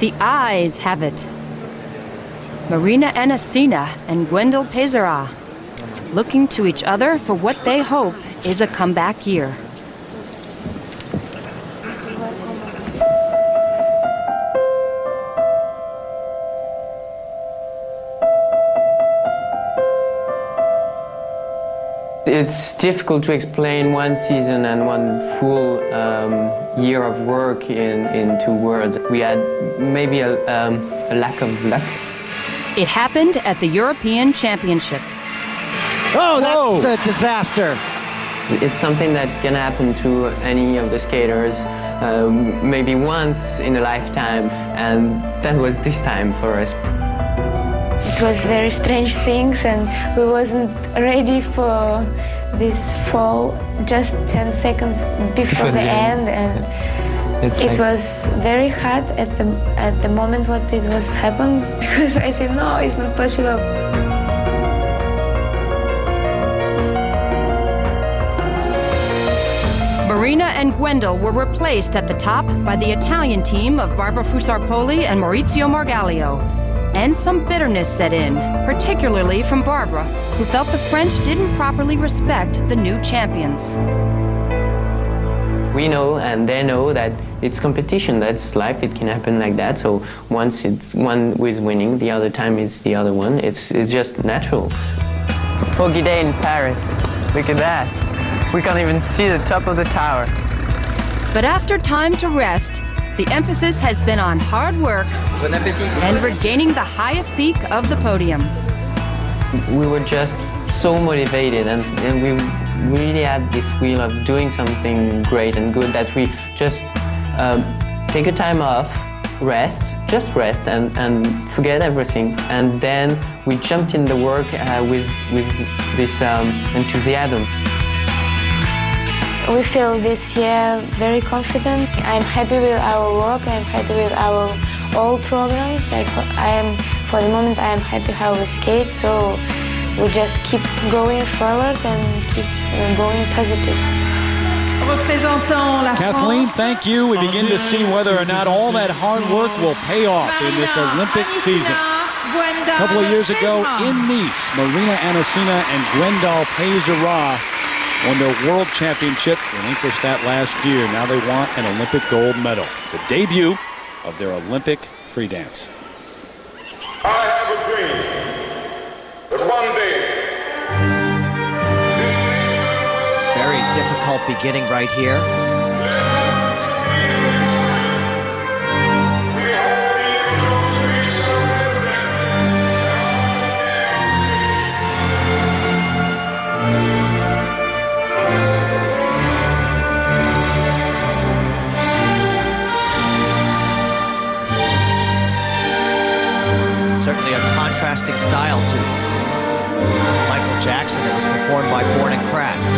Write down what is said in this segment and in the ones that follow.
The eyes have it. Marina Anissina and Gwendal Peizerat, looking to each other for what they hope is a comeback year. It's difficult to explain one season and one full year of work in 2 words. We had maybe a lack of luck. It happened at the European Championship. Oh, that's a disaster. It's something that can happen to any of the skaters, maybe once in a lifetime, and that was this time for us. It was very strange things, and we wasn't ready for this fall just 10 seconds before the end, and it was very hard at the moment what it was happening, because I said no, it's not possible. Marina and Gwendal were replaced at the top by the Italian team of Barbara Fusarpoli and Maurizio Margalio. And some bitterness set in, particularly from Barbara, who felt the French didn't properly respect the new champions. We know and they know that it's competition, that's life, it can happen like that. So once it's one who is winning, the other time it's the other one. It's just natural. Foggy day in Paris. Look at that. We can't even see the top of the tower. But after time to rest, the emphasis has been on hard work and regaining the highest peak of the podium. We were just so motivated, and we really had this will of doing something great and good that we just take a time off, just rest and forget everything. And then we jumped in the work with this enthusiasm. We feel this year very confident. I'm happy with our work, I'm happy with our all programs. For the moment, I am happy how we skate, so we just keep going forward and keep going positive. Kathleen, thank you. We begin to see whether or not all that hard work will pay off in this Olympic season. A couple of years ago in Nice, Marina Anissina and Gwendal Peizerat won their World Championship, relinquished that last year. Now they want an Olympic gold medal, the debut of their Olympic free dance. I have a dream that one day... Very difficult beginning right here. Certainly a contrasting style to Michael Jackson that was performed by Born and Kratz.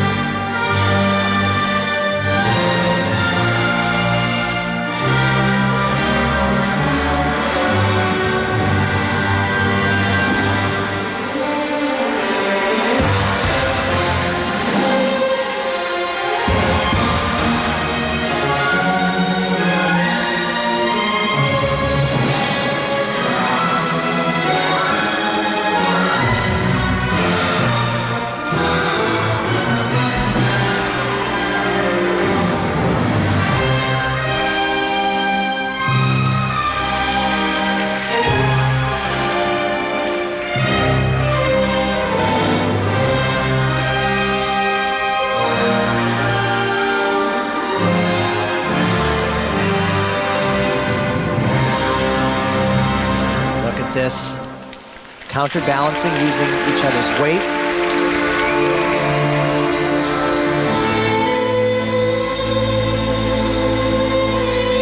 This counterbalancing using each other's weight.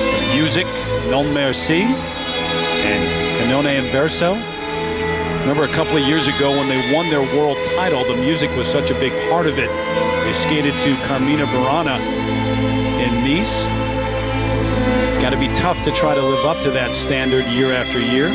The music, Non Merci and Canone Inverso. Remember a couple of years ago when they won their world title, the music was such a big part of it. They skated to Carmina Burana in Nice. It's got to be tough to try to live up to that standard year after year.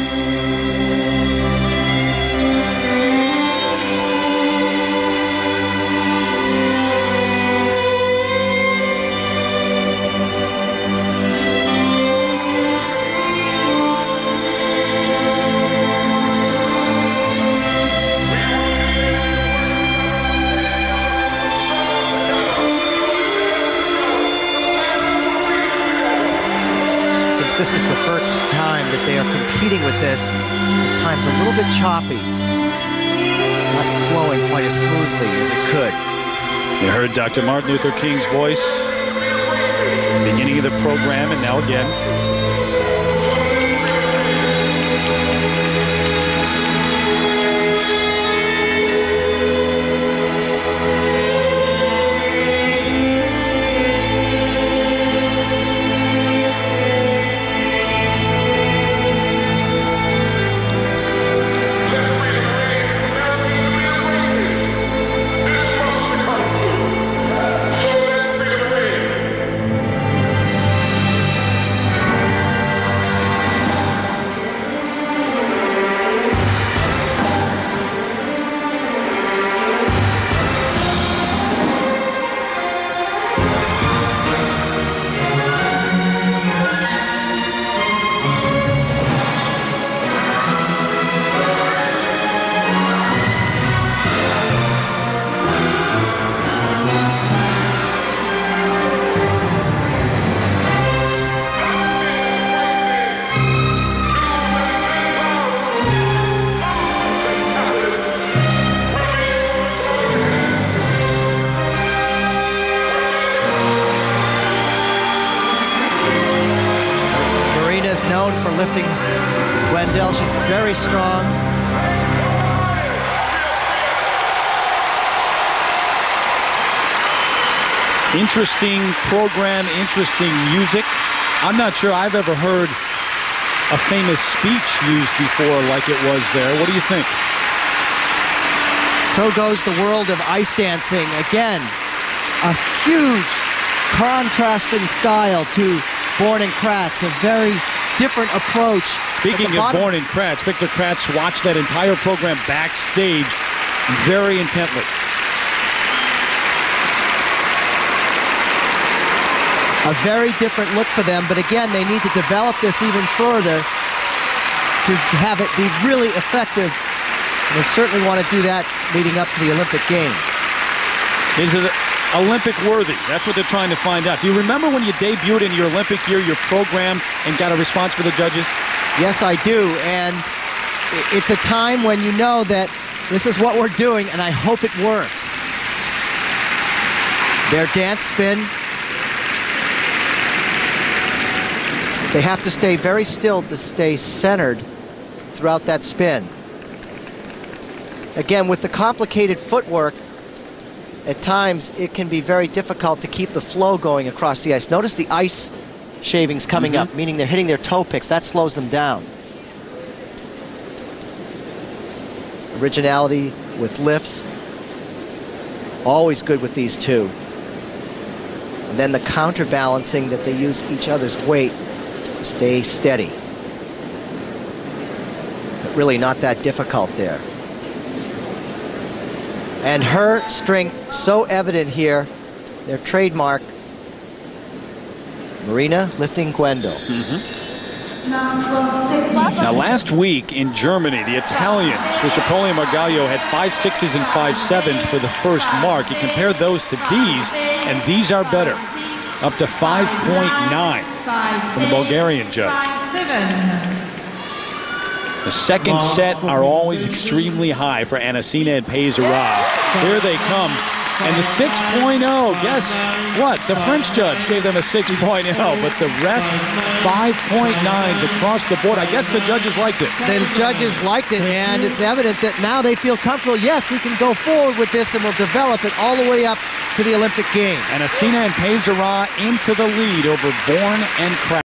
this is the first time that they are competing with this. At times a little bit choppy, not flowing quite as smoothly as it could. You heard Dr. Martin Luther King's voice at the beginning of the program, and now again. Marina's known for lifting Gwendal. She's very strong. Interesting program, interesting music. I'm not sure I've ever heard a famous speech used before like it was there. What do you think? So goes the world of ice dancing. Again, a huge contrast in style to Born and Kratz, a very different approach. Speaking of Born and Kratz, Victor Kratz watched that entire program backstage very intently. A very different look for them, but again, they need to develop this even further to have it be really effective. And they certainly want to do that leading up to the Olympic Games. Is it Olympic worthy? That's what they're trying to find out. Do you remember when you debuted in your Olympic year, your program, and got a response for the judges? Yes, I do, and it's a time when you know that this is what we're doing, and I hope it works. Their dance spin. They have to stay very still to stay centered throughout that spin. Again, with the complicated footwork, at times it can be very difficult to keep the flow going across the ice. Notice the ice shavings coming up, meaning they're hitting their toe picks. That slows them down. Originality with lifts, always good with these two. And then the counterbalancing that they use each other's weight to stay steady. But really not that difficult there. And her strength so evident here, their trademark. Marina lifting Gwendal. Now last week in Germany, the Italians, Trophée Lalique, had 5 6s and 5 7s for the first mark. You compare those to these, and these are better. Up to 5.9 from the Bulgarian judge. The second set are always extremely high for Anissina and Peizerat. Here they come. And the 6.0, guess what? The French judge gave them a 6.0, but the rest, 5.9s across the board. I guess the judges liked it. The judges liked it, and it's evident that now they feel comfortable. Yes, we can go forward with this, and we'll develop it all the way up to the Olympic Games. And Anissina and Peizerat into the lead over Born and Kratz.